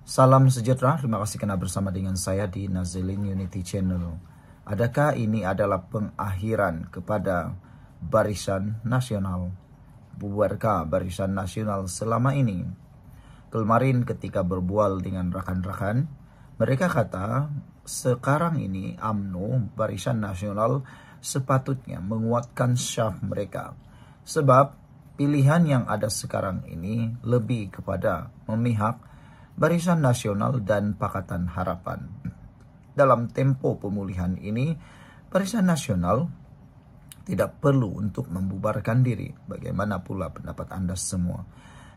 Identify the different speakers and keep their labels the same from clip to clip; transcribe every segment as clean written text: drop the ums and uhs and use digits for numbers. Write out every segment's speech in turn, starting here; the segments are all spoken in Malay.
Speaker 1: Salam sejahtera, terima kasih karena bersama dengan saya di Nazilin Unity Channel. Adakah ini adalah pengakhiran kepada Barisan Nasional? Bubarkah Barisan Nasional selama ini? Kemarin ketika berbual dengan rakan-rakan, mereka kata sekarang ini UMNO Barisan Nasional sepatutnya menguatkan syaf mereka. Sebab pilihan yang ada sekarang ini lebih kepada memihak Barisan Nasional dan Pakatan Harapan. Dalam tempo pemulihan ini, Barisan Nasional tidak perlu untuk membubarkan diri. Bagaimana pula pendapat Anda semua?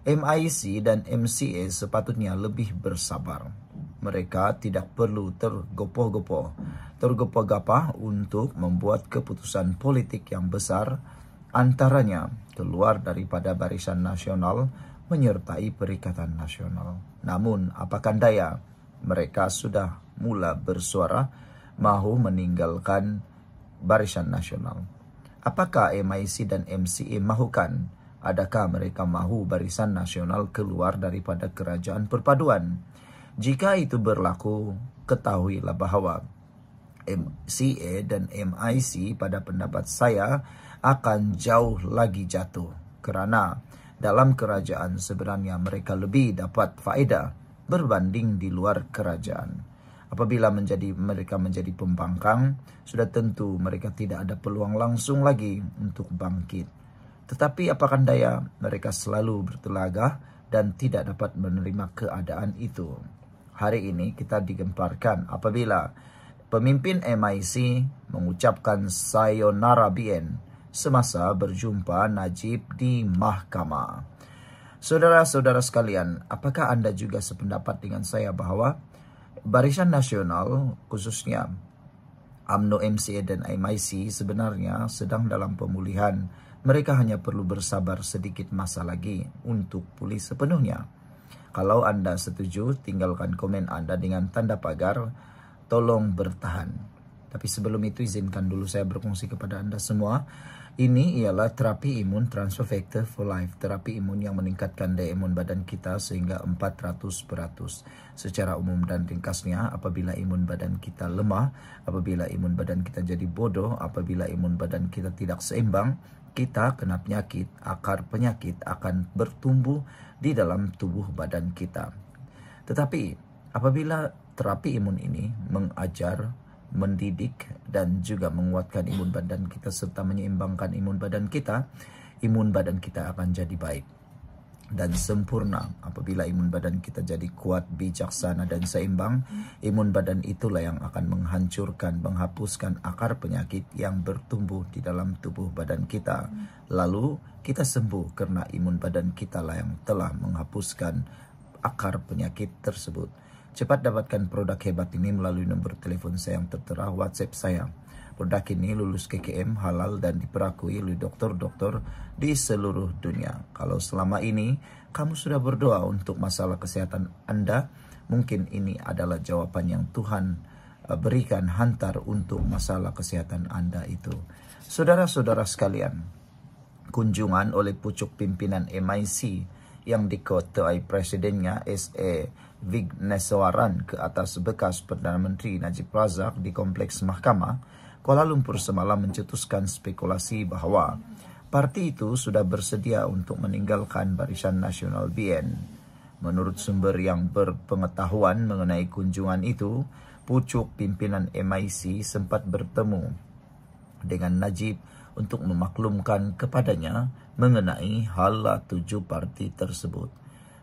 Speaker 1: MIC dan MCA sepatutnya lebih bersabar. Mereka tidak perlu tergopoh-gapah untuk membuat keputusan politik yang besar, antaranya keluar daripada Barisan Nasional menyertai Perikatan Nasional. Namun, apakan daya, mereka sudah mula bersuara mahu meninggalkan Barisan Nasional. Apakah MIC dan MCA mahukan? Adakah mereka mahu Barisan Nasional keluar daripada Kerajaan Perpaduan? Jika itu berlaku, ketahuilah bahwa MCA dan MIC pada pendapat saya akan jauh lagi jatuh, kerana dalam kerajaan sebenarnya mereka lebih dapat faedah berbanding di luar kerajaan. Apabila mereka menjadi pembangkang, sudah tentu mereka tidak ada peluang langsung lagi untuk bangkit. Tetapi apakan daya, mereka selalu bertelagah dan tidak dapat menerima keadaan itu. Hari ini kita digemparkan apabila pemimpin MIC mengucapkan sayonara bien semasa berjumpa Najib di mahkamah. Saudara-saudara sekalian, apakah Anda juga sependapat dengan saya bahwa Barisan Nasional, khususnya UMNO, MCA dan MIC sebenarnya sedang dalam pemulihan. Mereka hanya perlu bersabar sedikit masa lagi untuk pulih sepenuhnya. Kalau Anda setuju, tinggalkan komen Anda dengan tanda pagar, tolong bertahan. Tapi sebelum itu izinkan dulu saya berfungsi kepada Anda semua. Ini ialah terapi imun Transfer Factor for Life. Terapi imun yang meningkatkan daya imun badan kita sehingga 400%. Secara umum dan ringkasnya, apabila imun badan kita lemah, apabila imun badan kita jadi bodoh, apabila imun badan kita tidak seimbang, kita kena penyakit, akar penyakit akan bertumbuh di dalam tubuh badan kita. Tetapi apabila terapi imun ini mengajar, mendidik dan juga menguatkan imun badan kita serta menyeimbangkan imun badan kita akan jadi baik dan sempurna. Apabila imun badan kita jadi kuat, bijaksana dan seimbang, imun badan itulah yang akan menghancurkan, menghapuskan akar penyakit yang bertumbuh di dalam tubuh badan kita. Lalu kita sembuh karena imun badan kita lah yang telah menghapuskan akar penyakit tersebut. Cepat dapatkan produk hebat ini melalui nomor telepon saya yang tertera, WhatsApp saya. Produk ini lulus KKM, halal dan diperakui oleh dokter-dokter di seluruh dunia. Kalau selama ini kamu sudah berdoa untuk masalah kesehatan Anda, mungkin ini adalah jawaban yang Tuhan berikan hantar untuk masalah kesehatan Anda itu. Saudara-saudara sekalian, kunjungan oleh pucuk pimpinan MIC yang diketuai presidennya S.A. Vigneswaran ke atas bekas Perdana Menteri Najib Razak di Kompleks Mahkamah Kuala Lumpur semalam mencetuskan spekulasi bahwa parti itu sudah bersedia untuk meninggalkan Barisan Nasional BN. Menurut sumber yang berpengetahuan mengenai kunjungan itu, pucuk pimpinan MIC sempat bertemu dengan Najib untuk memaklumkan kepadanya mengenai hala 7 parti tersebut.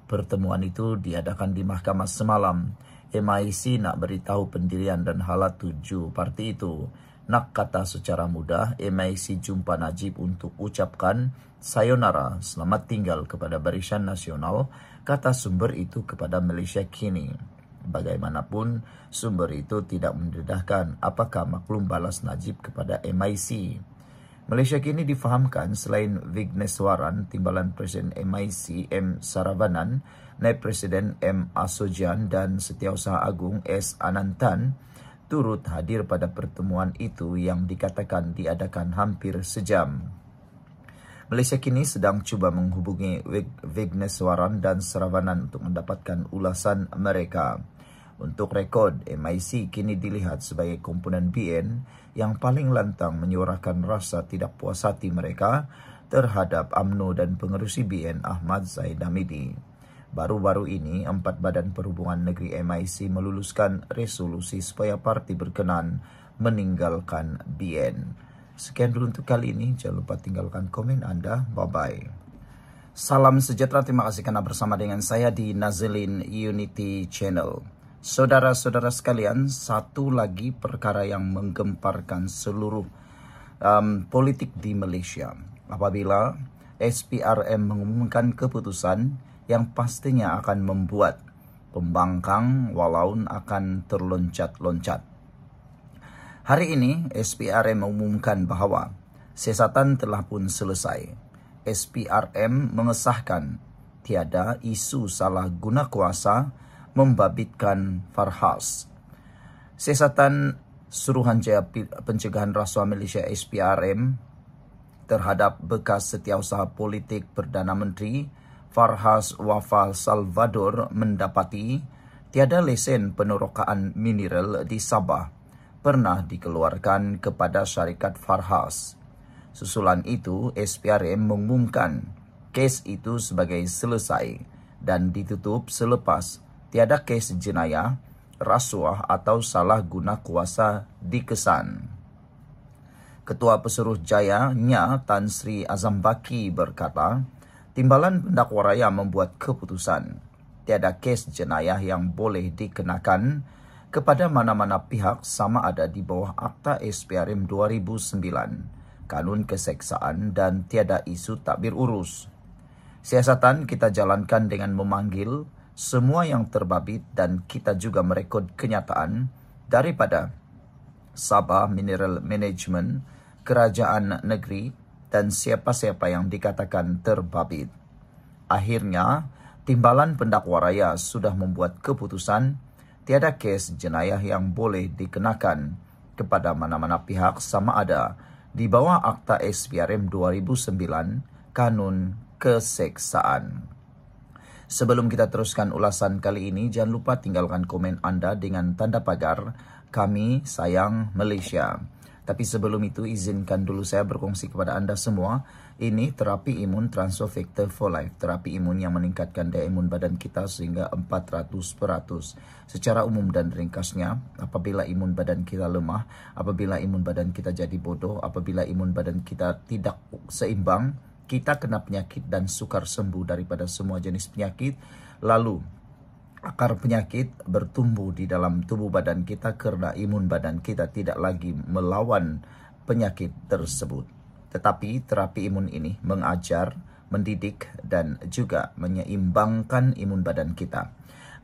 Speaker 1: Pertemuan itu diadakan di mahkamah semalam. MIC nak beritahu pendirian dan hala 7 parti itu. Nak kata secara mudah, MIC jumpa Najib untuk ucapkan sayonara, selamat tinggal kepada Barisan Nasional, kata sumber itu kepada Malaysia Kini. Bagaimanapun, sumber itu tidak mendedahkan apakah maklum balas Najib kepada MIC. Malaysia Kini difahamkan selain Vigneswaran, Timbalan Presiden MIC M. Saravanan, Naib Presiden M. Asojan dan Setiausaha Agung S. Anantan turut hadir pada pertemuan itu yang dikatakan diadakan hampir sejam. Malaysia kini sedang cuba menghubungi Vigneswaran dan Saravanan untuk mendapatkan ulasan mereka. Untuk rekod, MIC kini dilihat sebagai komponen BN yang paling lantang menyuarakan rasa tidak puas hati mereka terhadap UMNO dan pengerusi BN Ahmad Zaid Hamidi. Baru-baru ini, 4 Badan Perhubungan Negeri MIC meluluskan resolusi supaya parti berkenan meninggalkan BN. Sekian dulu untuk kali ini. Jangan lupa tinggalkan komen Anda. Bye-bye. Salam sejahtera. Terima kasih karena bersama dengan saya di Nazilin Unity Channel. Saudara-saudara sekalian, satu lagi perkara yang menggemparkan seluruh politik di Malaysia. Apabila SPRM mengumumkan keputusan yang pastinya akan membuat pembangkang walaupun akan terloncat-loncat. Hari ini, SPRM mengumumkan bahawa siasatan telah pun selesai. SPRM mengesahkan tiada isu salah guna kuasa membabitkan Farhas. Siasatan Suruhanjaya Pencegahan Rasuah Malaysia SPRM terhadap bekas setiausaha politik Perdana Menteri Farhas Wafal Salvador mendapati tiada lesen penerokaan mineral di Sabah pernah dikeluarkan kepada syarikat Farhas. Susulan itu, SPRM mengumumkan kes itu sebagai selesai dan ditutup selepas tiada kes jenayah, rasuah atau salah guna kuasa dikesan. Ketua Pesuruh Jaya Nya Tan Sri Azam Baki berkata, Timbalan Pendakwa Raya membuat keputusan tiada kes jenayah yang boleh dikenakan kepada mana-mana pihak sama ada di bawah Akta SPRM 2009, Kanun Keseksaan dan tiada isu takbir urus. Siasatan kita jalankan dengan memanggil semua yang terbabit dan kita juga merekod kenyataan daripada Sabah Mineral Management, Kerajaan Negeri dan siapa-siapa yang dikatakan terbabit. Akhirnya, Timbalan Pendakwa Raya sudah membuat keputusan tiada kes jenayah yang boleh dikenakan kepada mana-mana pihak sama ada di bawah Akta SPRM 2009, Kanun Keseksaan. Sebelum kita teruskan ulasan kali ini, jangan lupa tinggalkan komen Anda dengan tanda pagar Kami Sayang Malaysia. Tapi sebelum itu, izinkan dulu saya berkongsi kepada Anda semua. Ini terapi imun Transfer Factor for Life. Terapi imun yang meningkatkan daya imun badan kita sehingga 400%. Secara umum dan ringkasnya, apabila imun badan kita lemah, apabila imun badan kita jadi bodoh, apabila imun badan kita tidak seimbang, kita kena penyakit dan sukar sembuh daripada semua jenis penyakit. Lalu, akar penyakit bertumbuh di dalam tubuh badan kita kerana imun badan kita tidak lagi melawan penyakit tersebut. Tetapi terapi imun ini mengajar, mendidik dan juga menyeimbangkan imun badan kita.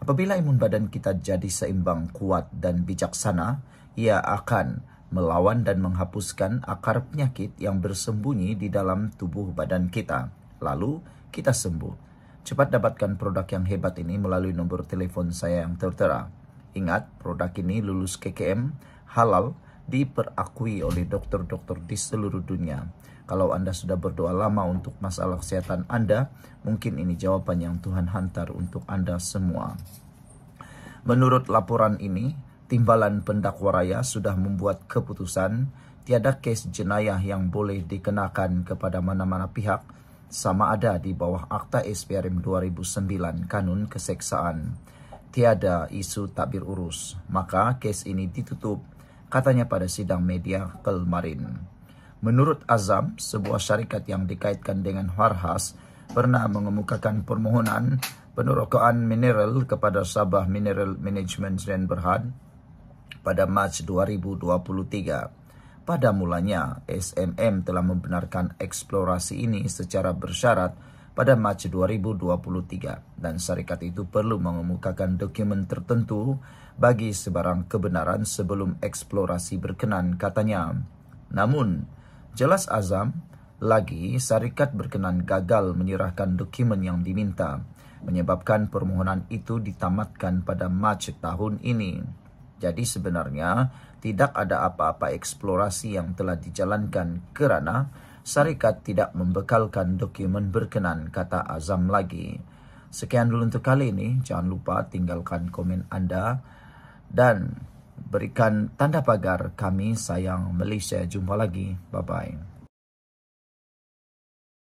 Speaker 1: Apabila imun badan kita jadi seimbang, kuat dan bijaksana, ia akan melawan dan menghapuskan akar penyakit yang bersembunyi di dalam tubuh badan kita. Lalu kita sembuh. Cepat dapatkan produk yang hebat ini melalui nombor telefon saya yang tertera. Ingat, produk ini lulus KKM, halal, diperakui oleh dokter-dokter di seluruh dunia. Kalau Anda sudah berdoa lama untuk masalah kesehatan Anda, mungkin ini jawaban yang Tuhan hantar untuk Anda semua. Menurut laporan ini, Timbalan Pendakwa Raya sudah membuat keputusan tiada kes jenayah yang boleh dikenakan kepada mana-mana pihak sama ada di bawah Akta SPRM 2009, Kanun Keseksaan. Tiada isu takbir urus. Maka kes ini ditutup, katanya pada sidang media kemarin. Menurut Azam, sebuah syarikat yang dikaitkan dengan Farhas pernah mengemukakan permohonan penerokaan mineral kepada Sabah Mineral Management dan Berhad pada Mac 2023. Pada mulanya, SMM telah membenarkan eksplorasi ini secara bersyarat pada Mac 2023 dan syarikat itu perlu mengemukakan dokumen tertentu bagi sebarang kebenaran sebelum eksplorasi berkenan, katanya. Namun, jelas Azam, lagi syarikat berkenan gagal menyerahkan dokumen yang diminta, menyebabkan permohonan itu ditamatkan pada Mac tahun ini. Jadi sebenarnya tidak ada apa-apa eksplorasi yang telah dijalankan kerana Syarikat tidak membekalkan dokumen berkenan, kata Azam lagi. Sekian dulu untuk kali ini. Jangan lupa tinggalkan komen Anda dan berikan tanda pagar Kami Sayang Malaysia. Jumpa lagi. Bye-bye.